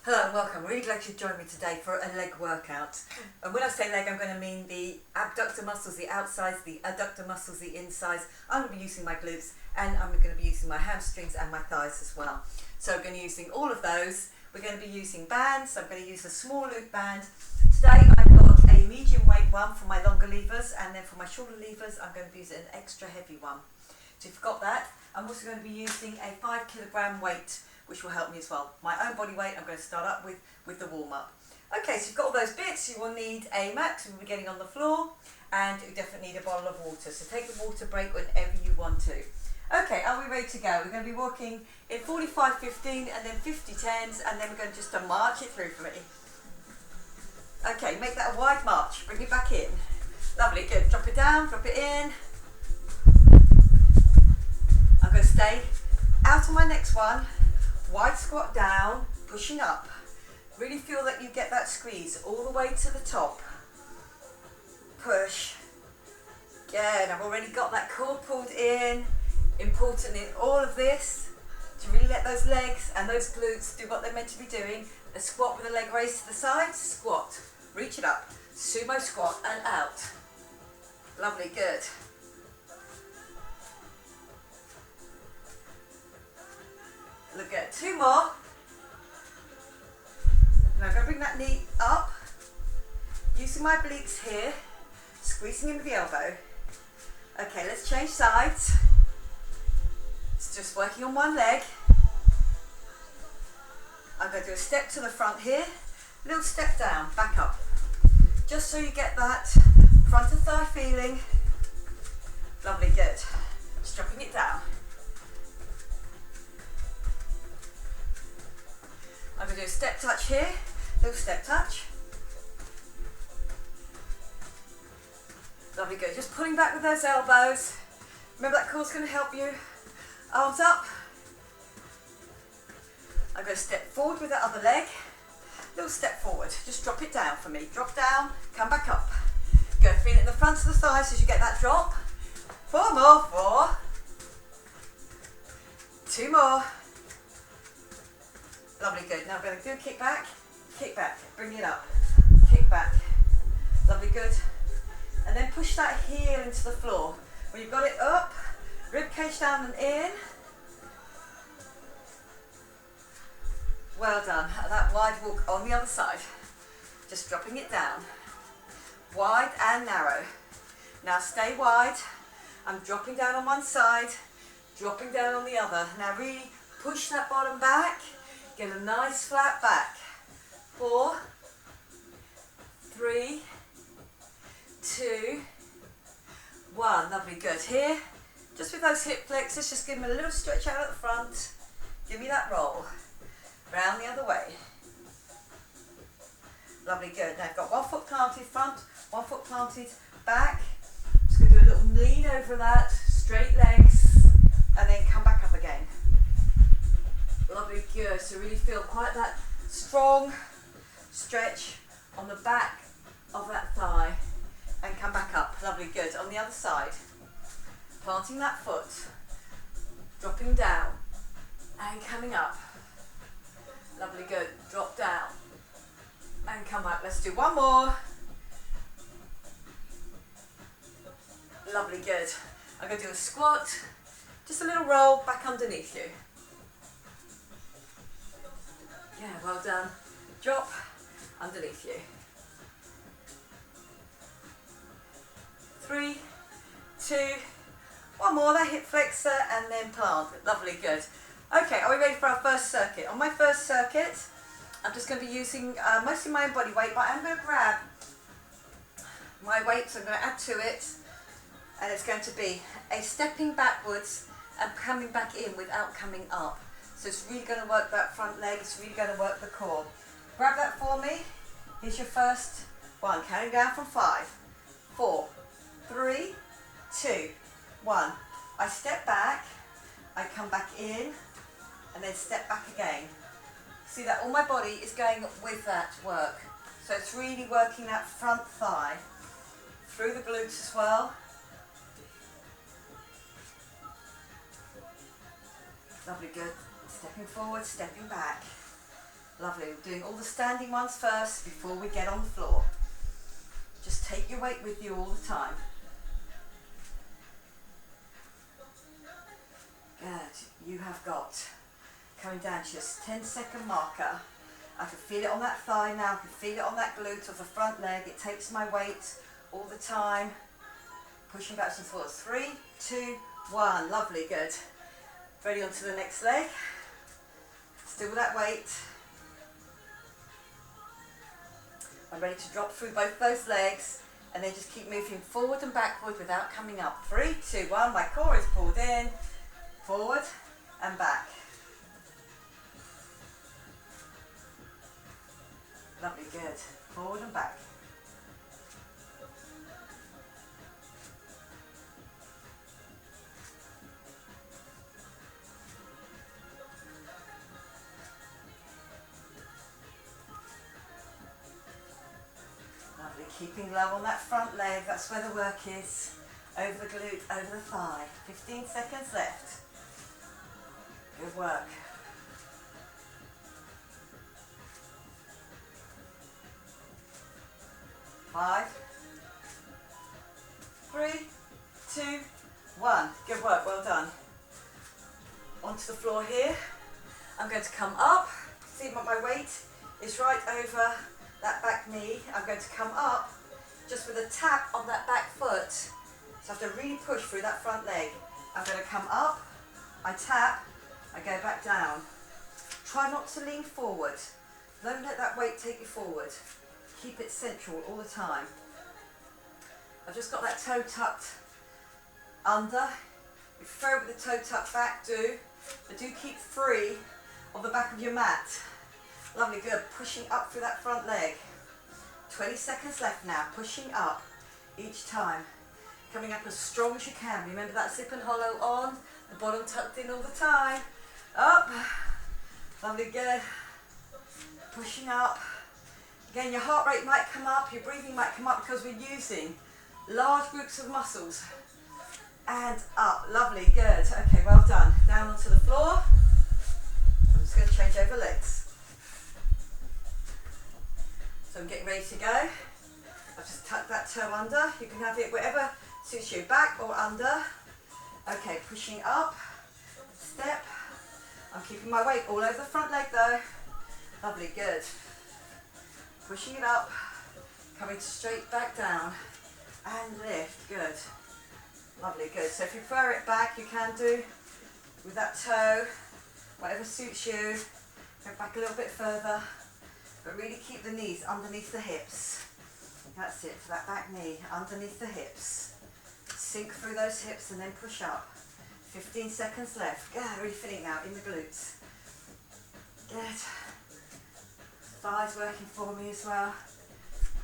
Hello and welcome. Really glad you joined me today for a leg workout. And when I say leg, I'm going to mean the abductor muscles, the outsides, the adductor muscles, the insides. I'm going to be using my glutes and I'm going to be using my hamstrings and my thighs as well. So I'm going to be using all of those. We're going to be using bands. I'm going to use a small loop band. Today I've got a medium weight one for my longer levers, and then for my shorter levers I'm going to be using an extra heavy one. So if you've got that, I'm also going to be using a 5 kilogram weight, which will help me as well. My own body weight I'm going to start up with the warm up. Okay, so you've got all those bits. You will need a mat, so we'll be getting on the floor, and you definitely need a bottle of water. So take the water break whenever you want to. Okay, are we ready to go? We're going to be walking in 45-15 and then 50-10s, and then we're going to just march it through for me. Okay, make that a wide march. Bring it back in. Lovely, good. Drop it down, drop it in. I'm going to stay out on my next one. Wide squat down, pushing up. Really feel that you get that squeeze all the way to the top. Push. Good, I've already got that core pulled in. Important in all of this to really let those legs and those glutes do what they're meant to be doing. A squat with a leg raised to the side, squat. Reach it up, sumo squat and out. Lovely, good. Look at 2 more. Now I'm going to bring that knee up, using my obliques here, squeezing into the elbow. Okay, let's change sides. It's just working on one leg. I'm going to do a step to the front here, little step down, back up. Just so you get that front of thigh feeling. Lovely, good. Just dropping it down. I'm going to do a step touch here, little step touch. Lovely, good. Just pulling back with those elbows. Remember that core's going to help you. Arms up. I'm going to step forward with that other leg. Little step forward. Just drop it down for me. Drop down, come back up. Good. Feel it in the front of the thighs as you get that drop. 4 more. 4. 2 more. Lovely, good. Now I'm going to do a kick back, bring it up, kick back. Lovely, good. And then push that heel into the floor. When you've got it up, rib cage down and in. Well done. That wide walk on the other side. Just dropping it down. Wide and narrow. Now stay wide. I'm dropping down on one side, dropping down on the other. Now really push that bottom back. Get a nice flat back. 4, 3, 2, 1. Lovely, good. Here, just with those hip flexors, just give them a little stretch out at the front. Give me that roll. Round the other way. Lovely, good. Now I've got 1 foot planted front, 1 foot planted back. Just going to do a little lean over that, straight legs, and then come back up again. Lovely, good. So really feel quite that strong stretch on the back of that thigh and come back up. Lovely, good. On the other side, planting that foot, dropping down and coming up. Lovely, good. Drop down and come up. Let's do 1 more. Lovely, good. I'm going to do a squat, just a little roll back underneath you. Yeah, well done. Drop underneath you. 3, 2, 1 more, that hip flexor and then plant. Lovely, good. Okay, are we ready for our first circuit? On my first circuit, I'm just going to be using mostly my own body weight, but I'm going to grab my weights, I'm going to add to it, and it's going to be a stepping backwards and coming back in without coming up. So it's really going to work that front leg, it's really going to work the core. Grab that for me. Here's your first one. Counting down from 5, 4, 3, 2, 1. I step back, I come back in, and then step back again. See that all my body is going with that work. So it's really working that front thigh through the glutes as well. Lovely, good. Stepping forward, stepping back. Lovely. We're doing all the standing ones first before we get on the floor. Just take your weight with you all the time. Good. You have got, coming down to just 10-second marker. I can feel it on that thigh now. I can feel it on that glute of the front leg. It takes my weight all the time. Pushing back and forwards. 3, 2, 1. Lovely. Good. Ready on to the next leg. Still with that weight. I'm ready to drop through both those legs and then just keep moving forward and backward without coming up. 3, 2, 1. My core is pulled in, forward and back. Lovely, good. Forward and back. Lovely, keeping low on that front leg, that's where the work is. Over the glute, over the thigh. 15 seconds left. Good work. Five, 3, 2, 1. Good work, well done. Onto the floor here. I'm going to come up. See what my weight is right over that back knee. I'm going to come up just with a tap on that back foot. So I have to really push through that front leg. I'm going to come up, I tap, I go back down. Try not to lean forward. Don't let that weight take you forward. Keep it central all the time. I've just got that toe tucked under. If you prefer it with the toe tucked back, do. But do keep free of the back of your mat. Lovely, good. Pushing up through that front leg. 20 seconds left now. Pushing up each time. Coming up as strong as you can. Remember that zip and hollow on. The bottom tucked in all the time. Up. Lovely, good. Pushing up. Again, your heart rate might come up, your breathing might come up because we're using large groups of muscles. And up, lovely, good. Okay, well done. Down onto the floor. I'm just going to change over legs. So I'm getting ready to go. I've just tucked that toe under. You can have it wherever suits you, back or under. Okay, pushing up, step. I'm keeping my weight all over the front leg though. Lovely, good. Pushing it up, coming straight back down, and lift, good. Lovely, good. So if you prefer it back, you can do with that toe, whatever suits you. Go back a little bit further, but really keep the knees underneath the hips. That's it, for that back knee, underneath the hips. Sink through those hips and then push up. 15 seconds left. Yeah, really feeling now in the glutes. Good. Thighs working for me as well.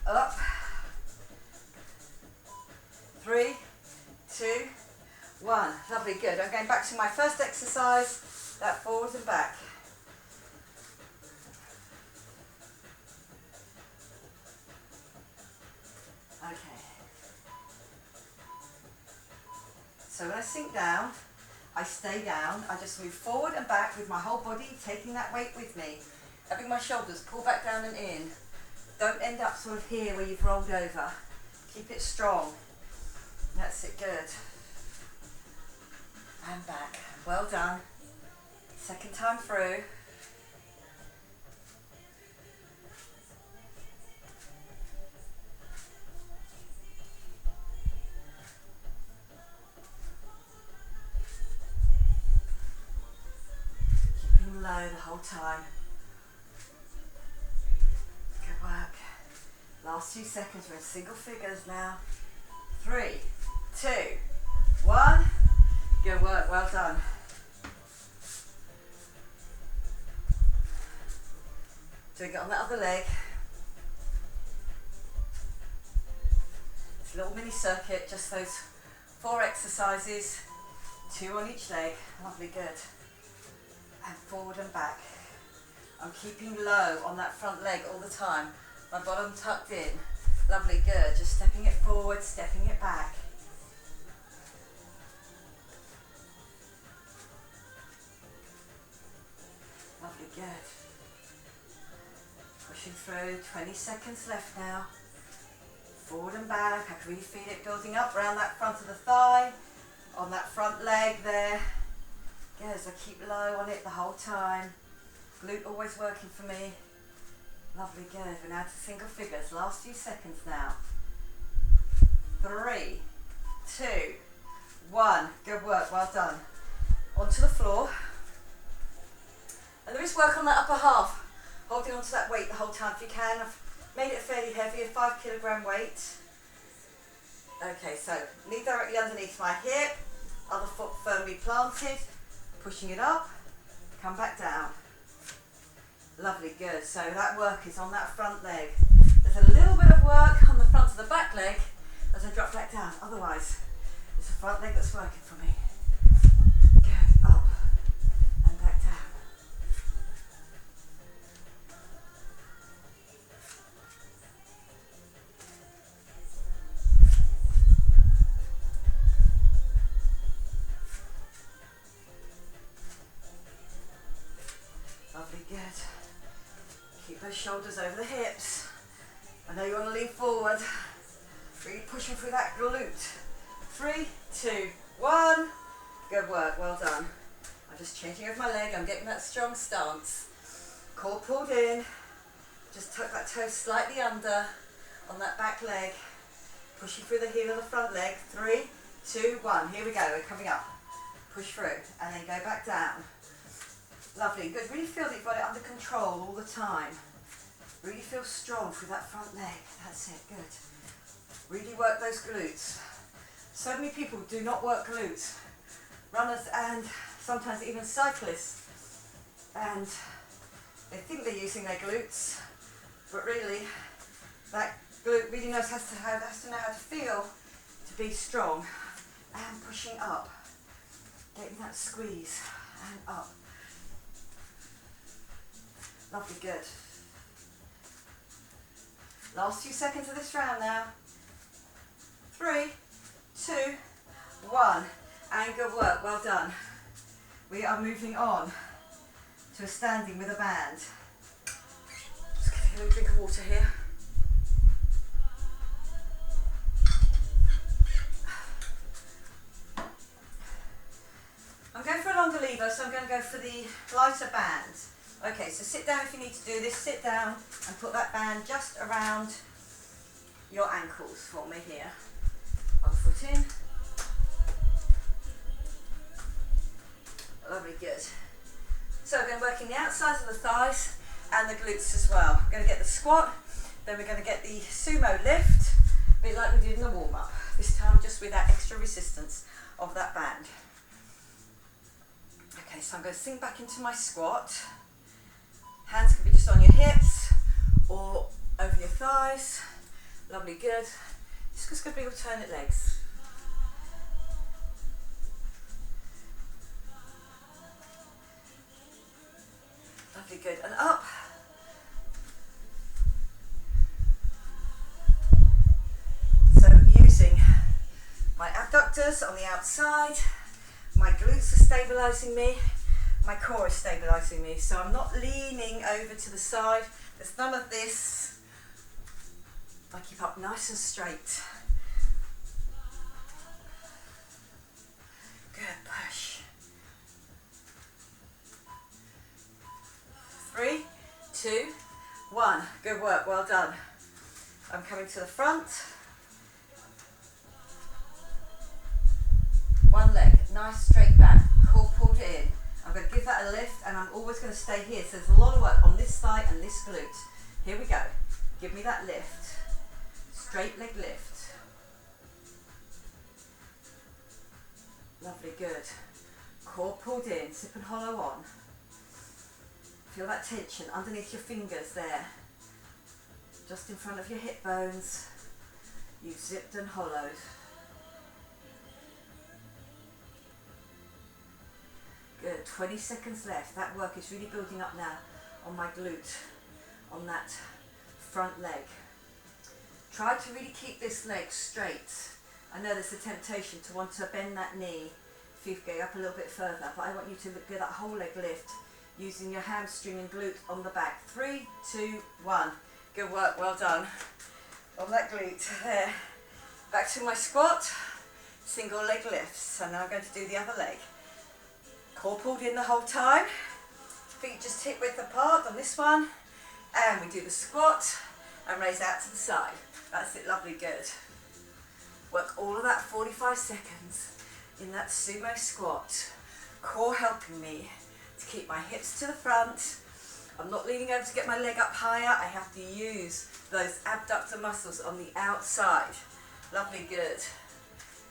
Up. 3, 2, 1. Lovely, good. I'm going back to my first exercise, that forward and back. Okay. So when I sink down, I stay down. I just move forward and back with my whole body, taking that weight with me. Having my shoulders pull back down and in. Don't end up sort of here where you've rolled over. Keep it strong. That's it, good. And back. Well done. Second time through. Keeping low the whole time. Good work. Last 2 seconds, we're in single figures now. 3, 2, 1. Good work, well done. Doing it on that other leg. It's a little mini circuit, just those 4 exercises, 2 on each leg. Lovely, good. And forward and back. I'm keeping low on that front leg all the time. My bottom tucked in. Lovely, good. Just stepping it forward, stepping it back. Lovely, good. Pushing through, 20 seconds left now. Forward and back, I can really feel it building up around that front of the thigh, on that front leg there. Good, as I keep low on it the whole time. Glute always working for me. Lovely, good. We're now to single figures. Last few seconds now. 3, 2, 1. Good work, well done. Onto the floor. And there is work on that upper half. Holding onto that weight the whole time if you can. I've made it fairly heavy, a 5 kilogram weight. Okay, so knee directly underneath my hip, other foot firmly planted, pushing it up, come back down. Lovely, good. So that work is on that front leg. There's a little bit of work on the front of the back leg as I drop back down. Otherwise, it's the front leg that's working for me. Good, up and back down. Lovely, good. Keep those shoulders over the hips. I know you want to lean forward. Really pushing through that glute. 3, 2, 1. Good work, well done. I'm just changing over my leg. I'm getting that strong stance. Core pulled in. Just tuck that toe slightly under on that back leg. Pushing through the heel of the front leg. 3, 2, 1. Here we go, we're coming up. Push through and then go back down. Lovely, good. Really feel that you've got it under control all the time. Really feel strong through that front leg. That's it, good. Really work those glutes. So many people do not work glutes. Runners and sometimes even cyclists. And they think they're using their glutes, but really that glute really has to know how to feel to be strong and pushing up. Getting that squeeze and up. Lovely, good. Last few seconds of this round now. 3, 2, 1. And good work, well done. We are moving on to a standing with a band. Just getting a little drink of water here. I'm going for a longer lever, so I'm going to go for the lighter band. Okay, so sit down if you need to do this. Sit down and put that band just around your ankles for me here. Other foot in. Lovely, good. So we're going to work in the outsides of the thighs and the glutes as well. We're going to get the squat, then we're going to get the sumo lift, a bit like we did in the warm-up. This time just with that extra resistance of that band. Okay, so I'm going to sink back into my squat. Hands can be just on your hips or over your thighs. Lovely, good. Just going to be alternate legs. Lovely, good. And up. So using my abductors on the outside, my glutes are stabilising me. My core is stabilising me, so I'm not leaning over to the side. There's none of this. I keep up nice and straight. Good, push. 3, 2, 1. Good work, well done. I'm coming to the front. One leg, nice straight back, core pulled in. I'm going to give that a lift and I'm always going to stay here. So there's a lot of work on this thigh and this glute. Here we go. Give me that lift. Straight leg lift. Lovely, good. Core pulled in, sip and hollow on. Feel that tension underneath your fingers there. Just in front of your hip bones. You've zipped and hollowed. Good, 20 seconds left. That work is really building up now on my glute, on that front leg. Try to really keep this leg straight. I know there's a temptation to want to bend that knee if you go up a little bit further, but I want you to get that whole leg lift. using your hamstring and glute on the back. 3, 2, 1. Good work, well done. On that glute, there. Back to my squat, single leg lifts, and now I'm going to do the other leg. Core pulled in the whole time, feet just hip width apart on this one, and we do the squat and raise out to the side. That's it, lovely, good. Work all of that 45 seconds in that sumo squat. Core helping me to keep my hips to the front. I'm not leaning over to get my leg up higher. I have to use those abductor muscles on the outside. Lovely, good.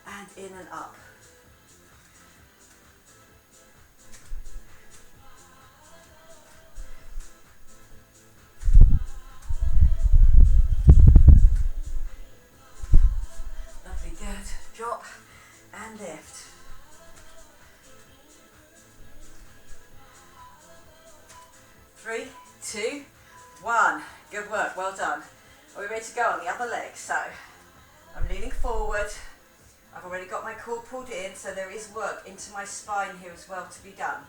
And in and up. Lovely, good. Drop and lift. Three, 2, 1. Good work, well done. Are we ready to go on the other leg? So, I'm leaning forward. I've already got my core pulled in, so there is work into my spine here as well to be done.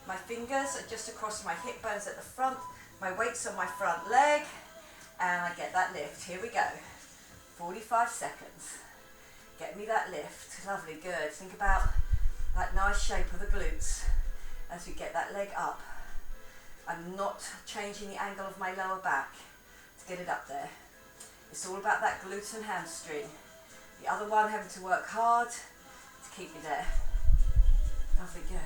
My fingers are just across my hip bones at the front, my weight's on my front leg, and I get that lift. Here we go. 45 seconds. Get me that lift. Lovely, good. Think about that nice shape of the glutes as we get that leg up. I'm not changing the angle of my lower back to get it up there. It's all about that glute and hamstring. The other one having to work hard to keep me there. Lovely, good.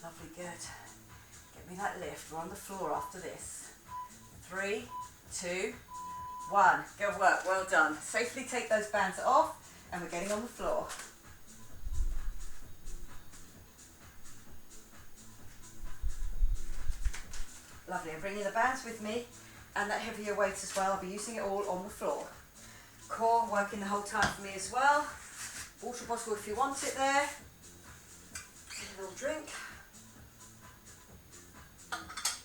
Lovely, good. Get me that lift. We're on the floor after this. 3, 2, 1. Good work, well done. Safely take those bands off and we're getting on the floor. Lovely, I'm bringing the bands with me and that heavier weight as well. I'll be using it all on the floor. Core working the whole time for me as well. Water bottle if you want it there. A little drink.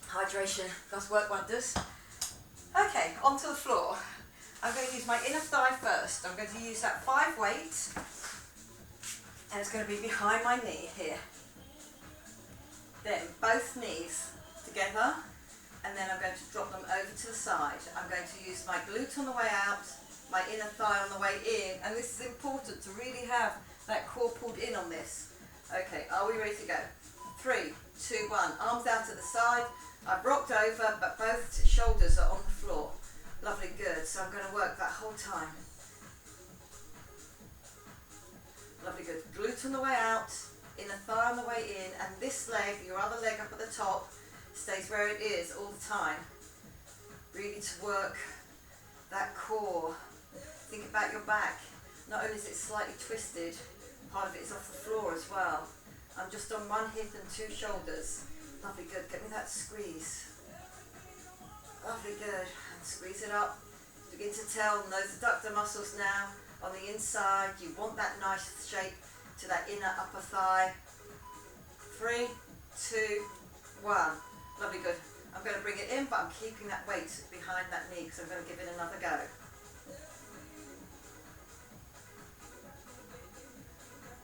Hydration does work wonders. Okay, onto the floor. I'm going to use my inner thigh first. I'm going to use that 5 weight, and it's going to be behind my knee here. Then both knees together, and then I'm going to drop them over to the side. I'm going to use my glute on the way out, my inner thigh on the way in, and this is important to really have that core pulled in on this. Okay, are we ready to go? 3, 2, 1. Arms out at the side. I've rocked over, but both shoulders are on the floor. Lovely, good. So I'm going to work that whole time. Lovely, good. Glute on the way out, inner thigh on the way in, and this leg, your other leg up at the top, stays where it is all the time. Really to work that core. Think about your back. Not only is it slightly twisted, part of it is off the floor as well. I'm just on one hip and 2 shoulders. Lovely, good. Get me that squeeze. Lovely, good. And squeeze it up. Begin to tell those adductor muscles now on the inside. You want that nice shape to that inner upper thigh. 3, 2, 1. Lovely, good. I'm going to bring it in, but I'm keeping that weight behind that knee because I'm going to give it another go.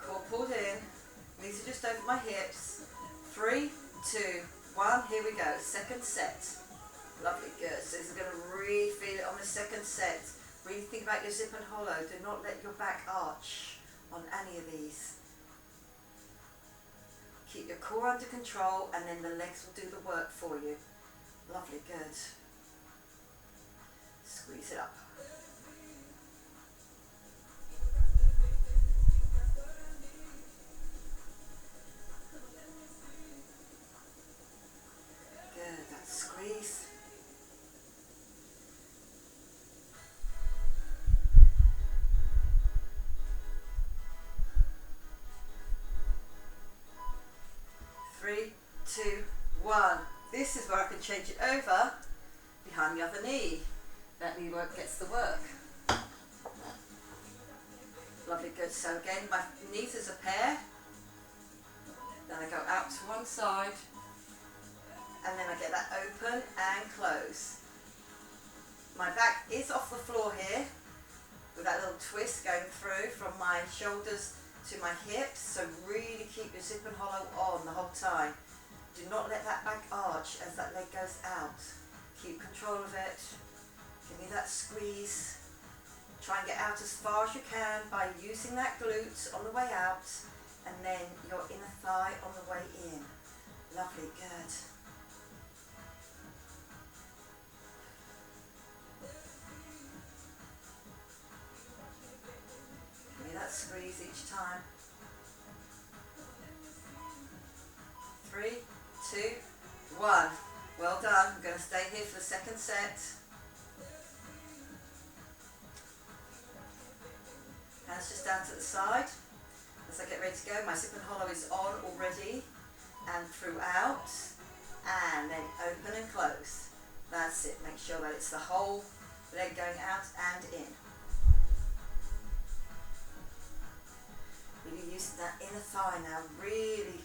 Core pulled in. Knees are just over my hips. 3, 2, 1. Here we go. Second set. Lovely, good. So this is going to really feel it on the second set. Really think about your zip and hollow. Do not let your back arch on any of these. Keep your core under control and then the legs will do the work for you. Lovely, good. Squeeze it up. Good, that squeeze. Three, 2, 1. This is where I can change it over behind the other knee. That knee work gets the work. Lovely, good. So again, my knees as a pair. Then I go out to one side and then I get that open and close. My back is off the floor here with that little twist going through from my shoulders to my hips, so really keep your zip and hollow on the whole time. Do not let that back arch as that leg goes out. Keep control of it. Give me that squeeze. Try and get out as far as you can by using that glute on the way out, and then your inner thigh on the way in. Lovely, good. Give me that squeeze each time. 3, 2, 1. Well done. I'm going to stay here for the second set. Hands just down to the side. As I get ready to go, my zip and hollow is on already and throughout, and then open and close. That's it. Make sure that it's the whole leg going out and in. Really using that inner thigh now. Really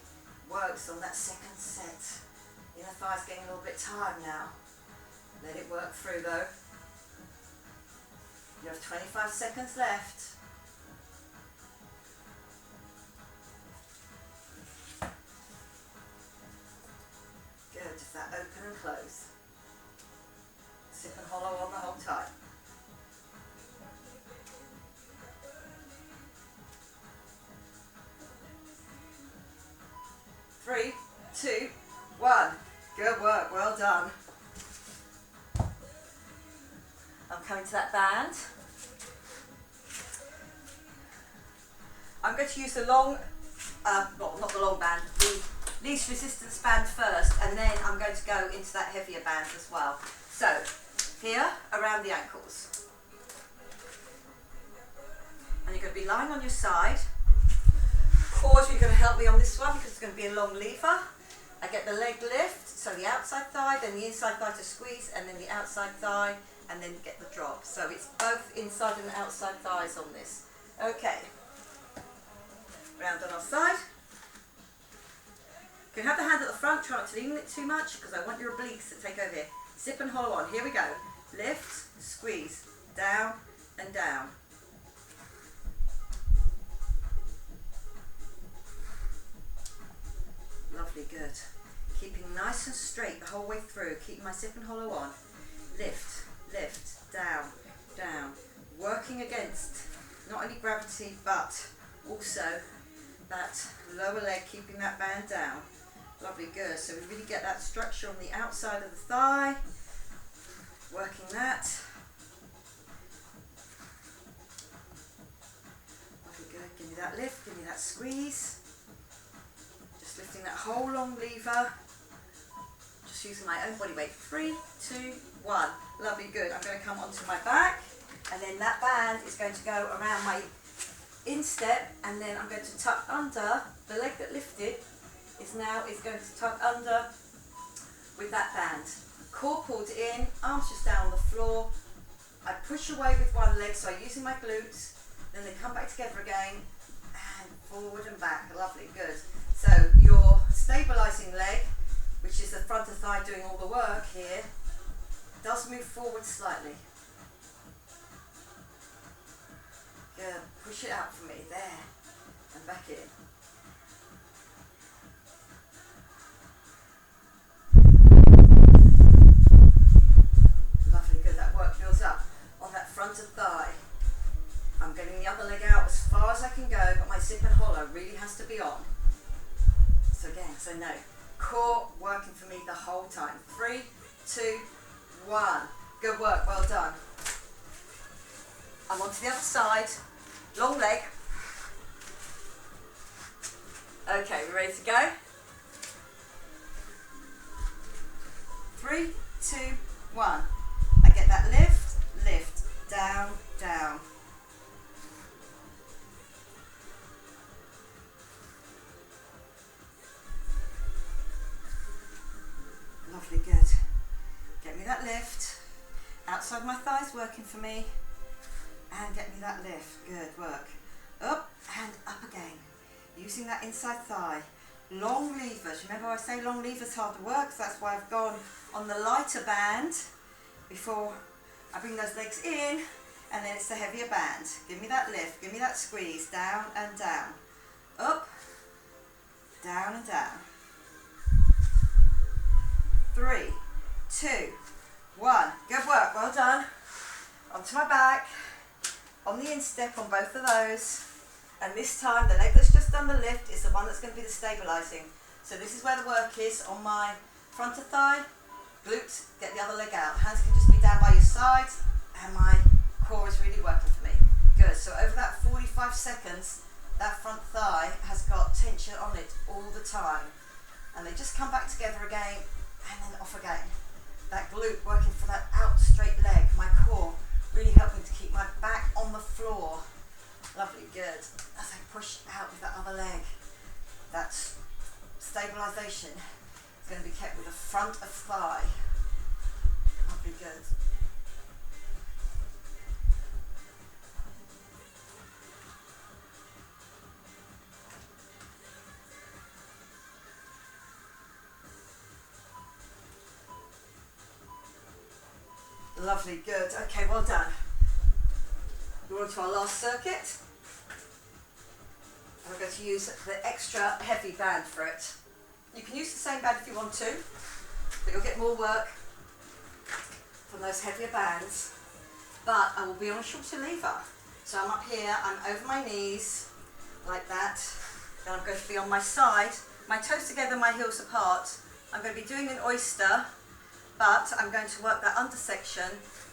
works on that second set. Inner thigh's getting a little bit tired now. Let it work through though. You have 25 seconds left. Good, just that open and close. Zip and hollow on the whole time. Three, 2, 1. Good work, well done. I'm coming to that band. I'm going to use the long, not the long band, the least resistance band first, and then I'm going to go into that heavier band as well. So, here, around the ankles. And you're going to be lying on your side. Or you're going to help me on this one because it's going to be a long lever. I get the leg lift, so the outside thigh, then the inside thigh to squeeze, and then the outside thigh, and then get the drop. So it's both inside and outside thighs on this. Okay. Round on our side. You can have the hand at the front, try not to lean it too much because I want your obliques to take over here. Zip and hollow on. Here we go. Lift, squeeze, down and down. Lovely, good. Keeping nice and straight the whole way through. Keep my zip and hollow on. Lift, lift, down, down. Working against not only gravity but also that lower leg, keeping that band down. Lovely, good. So we really get that structure on the outside of the thigh. Working that. Lovely, good. Give me that lift, give me that squeeze. Just lifting that whole long lever. Just using my own body weight. 3, 2, 1. Lovely, good. I'm going to come onto my back, and then that band is going to go around my instep, and then I'm going to tuck under the leg that lifted is going to tuck under with that band. Core pulled in, arms just down on the floor. I push away with one leg, so I'm using my glutes, then they come back together again, and forward and back. Lovely, good. So your stabilizing leg, which is the front of the thigh doing all the work here, does move forward slightly. Good. Push it out for me, there, and back in. Lovely, good. That work builds up on that front of thigh. I'm getting the other leg out as far as I can go, but my zip and hollow really has to be on. So again, so no, core working for me the whole time. 3, 2, 1. Good work, well done. I'm on to the other side. Long leg. Okay, we're ready to go. 3, 2, 1. I get that lift, lift, down, down. Lovely, good. Get me that lift. Outside my thighs working for me. And get me that lift. Good work. Up and up again. Using that inside thigh. long levers. Remember I say long levers hard to work, so that's why I've gone on the lighter band before I bring those legs in, and then it's the heavier band. Give me that lift, give me that squeeze, down and down, up, down and down. 3, 2, 1, good work, well done. Onto my back, on the instep on both of those, and this time the leg that's just done the lift is the one that's going to be the stabilising. So this is where the work is on my front of thigh, glutes, get the other leg out. Hands can just be down by your sides, and my core is really working for me. Good, so over that 45 seconds, that front thigh has got tension on it all the time. And they just come back together again, and then off again. That glute working for that out straight leg, my core really helping to keep my back on the floor. Lovely, good. As I push out with that other leg, that stabilisation is going to be kept with the front of thigh. Lovely, good. Lovely, good. Okay, well done. We're on to our last circuit. We're going to use the extra heavy band for it. You can use the same band if you want to, but you'll get more work from those heavier bands. But I will be on a shorter lever. So I'm up here, I'm over my knees, like that. Then I'm going to be on my side, my toes together, my heels apart. I'm going to be doing an oyster, but I'm going to work that under section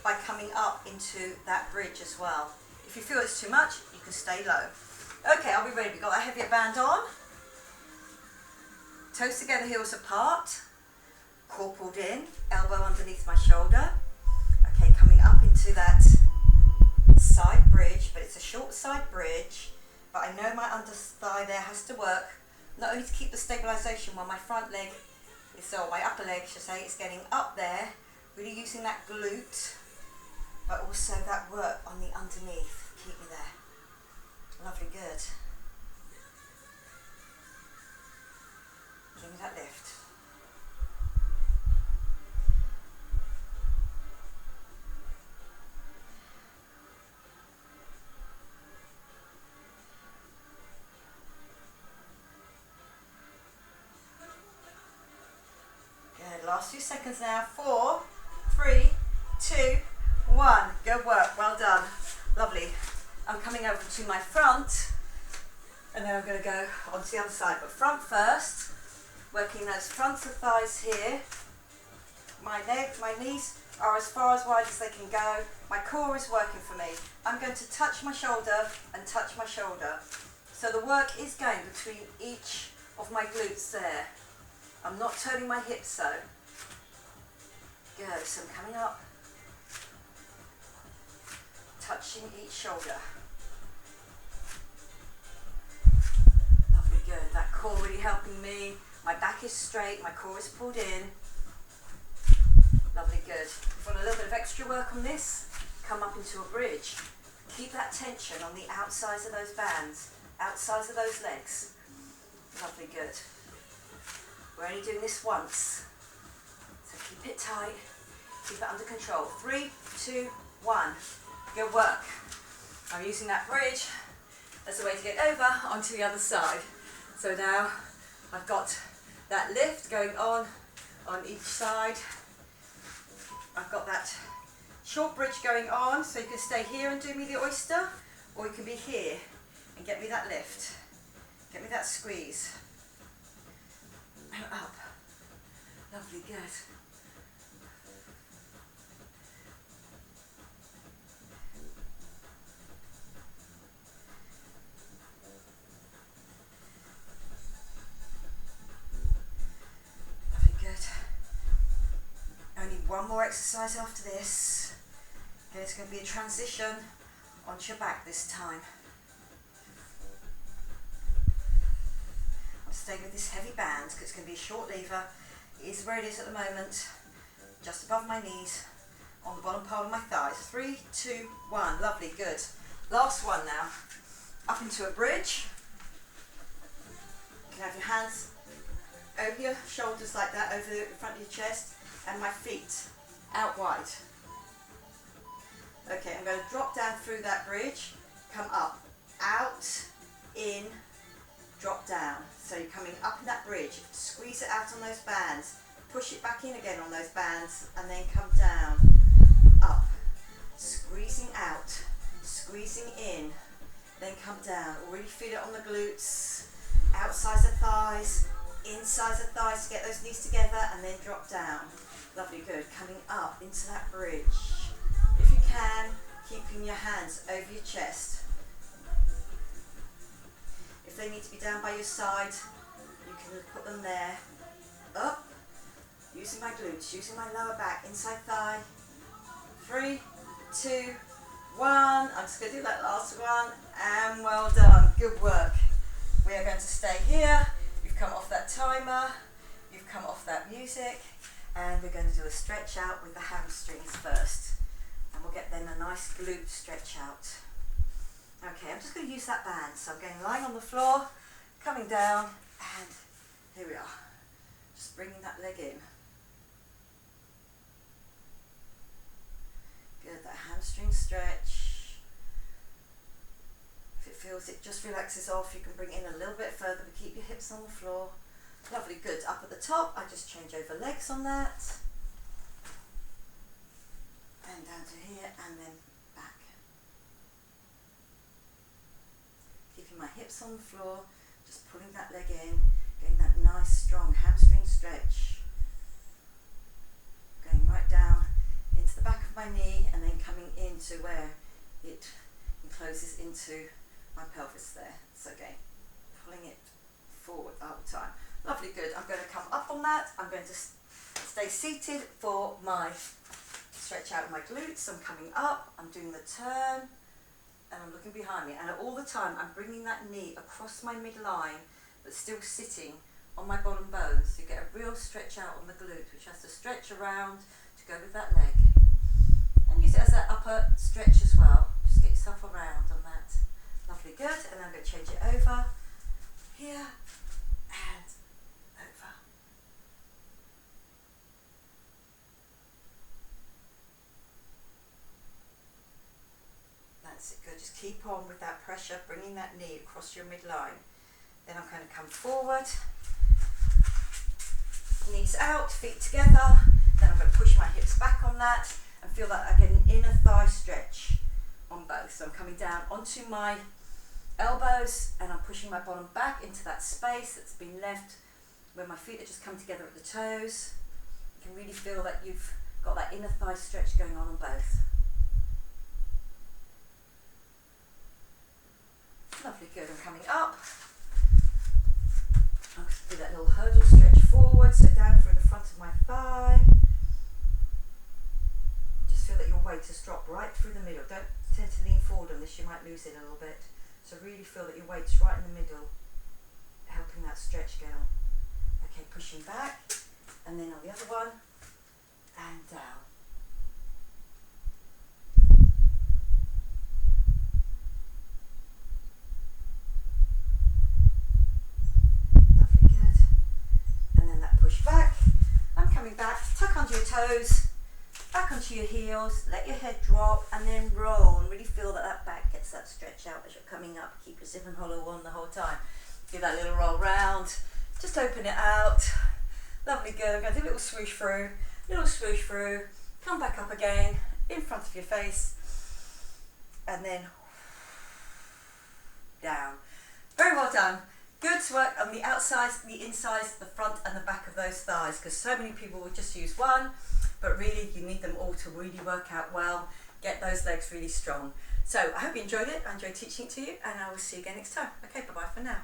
by coming up into that bridge as well. If you feel it's too much, you can stay low. Okay, I'll be ready. We've got that heavier band on. Toes together, heels apart. Core pulled in, elbow underneath my shoulder. Okay, coming up into that side bridge, but it's a short side bridge. But I know my under thigh there has to work, not only to keep the stabilisation while my front leg, or my upper leg, should say, is getting up there, really using that glute, but also that work on the underneath. Keep me there. Lovely, good. Give me that lift. Good, last few seconds now. 4, 3, 2, 1. Good work, well done. Lovely. I'm coming over to my front, and then I'm going to go onto the other side. But front first, working those fronts of thighs here. My legs, my knees are as far as wide as they can go. My core is working for me. I'm going to touch my shoulder and touch my shoulder. So the work is going between each of my glutes there. I'm not turning my hips so. Good, so I'm coming up, touching each shoulder. Lovely, good. That core really helping me. My back is straight, my core is pulled in. Lovely, good. If you want a little bit of extra work on this, come up into a bridge. Keep that tension on the outsides of those bands, outsides of those legs. Lovely, good. We're only doing this once, so keep it tight, keep it under control. 3, 2, 1. Good work. I'm using that bridge as a way to get over onto the other side. So now I've got that lift going on each side. I've got that short bridge going on, so you can stay here and do me the oyster, or you can be here and get me that lift, get me that squeeze. And up. Lovely, good. Lovely, good. Only one more exercise after this. Okay, it's going to be a transition onto your back this time. Stay with this heavy band because it's going to be a short lever. It is where it is at the moment, just above my knees, on the bottom part of my thighs. 3, 2, 1. Lovely, good. Last one now. Up into a bridge. You can have your hands over your shoulders like that, over the front of your chest, and my feet out wide. Okay, I'm going to drop down through that bridge, come up, out, in, drop down. So you're coming up in that bridge, squeeze it out on those bands, push it back in again on those bands, and then come down, up, squeezing out, squeezing in, then come down. Already feel it on the glutes, outsides of thighs, insides of thighs to get those knees together, and then drop down. Lovely, good. Coming up into that bridge. If you can, keeping your hands over your chest. If they need to be down by your side, you can put them there. Up, using my glutes, using my lower back, inside thigh. 3, 2, 1. I'm just going to do that last one, and well done. Good work. We are going to stay here. You've come off that timer, you've come off that music, and we're going to do a stretch out with the hamstrings first. And we'll get then a nice glute stretch out. Okay, I'm just going to use that band. So I'm going lying on the floor, coming down, and here we are. Just bringing that leg in. Good, that hamstring stretch. If it feels it just relaxes off, you can bring it in a little bit further, but keep your hips on the floor. Lovely, good. Up at the top, I just change over legs on that. And down to here, and then back. Keeping my hips on the floor, just pulling that leg in, getting that nice strong hamstring stretch. Going right down into the back of my knee, and then coming into where it encloses into my pelvis there. So again, pulling it forward all the time. Lovely, good. I'm going to come up on that. I'm going to stay seated for my stretch out of my glutes. I'm coming up, I'm doing the turn, and I'm looking behind me. And all the time, I'm bringing that knee across my midline, but still sitting on my bottom bones. So you get a real stretch out on the glute, which has to stretch around to go with that leg. And use it as that upper stretch as well. Just get yourself around on that. Lovely, good. And then I'm going to change it over here and over. That's it, good. Just keep on with that pressure, bringing that knee across your midline. Then I'm going to come forward, knees out, feet together. Then I'm going to push my hips back on that and feel that I get an inner thigh stretch on both. So I'm coming down onto my elbows and I'm pushing my bottom back into that space that's been left where my feet are just come together at the toes. You can really feel that you've got that inner thigh stretch going on both. Lovely, good. I'm coming up. I'm going to do that little hurdle stretch forward, so down through the front of my thigh. Just feel that your weight has dropped right through the middle. Don't tend to lean forward on this, you might lose it a little bit. So really feel that your weight's right in the middle, helping that stretch get on. Okay, pushing back, and then on the other one, and down. Lovely, good. And then that push back. I'm coming back, tuck under your toes, back onto your heels, let your head drop, and then roll, and really feel that that back gets that stretch out as you're coming up. Keep your zip and hollow on the whole time. Give that little roll round, just open it out. Lovely, good. I'm going to do a little swoosh through, come back up again, in front of your face, and then down. Very well done. Good work on the outsides, the insides, the front and the back of those thighs, because so many people will just use one, but really you need them all to really work out well, get those legs really strong. So I hope you enjoyed it. I enjoyed teaching it to you, and I will see you again next time. Okay, bye-bye for now.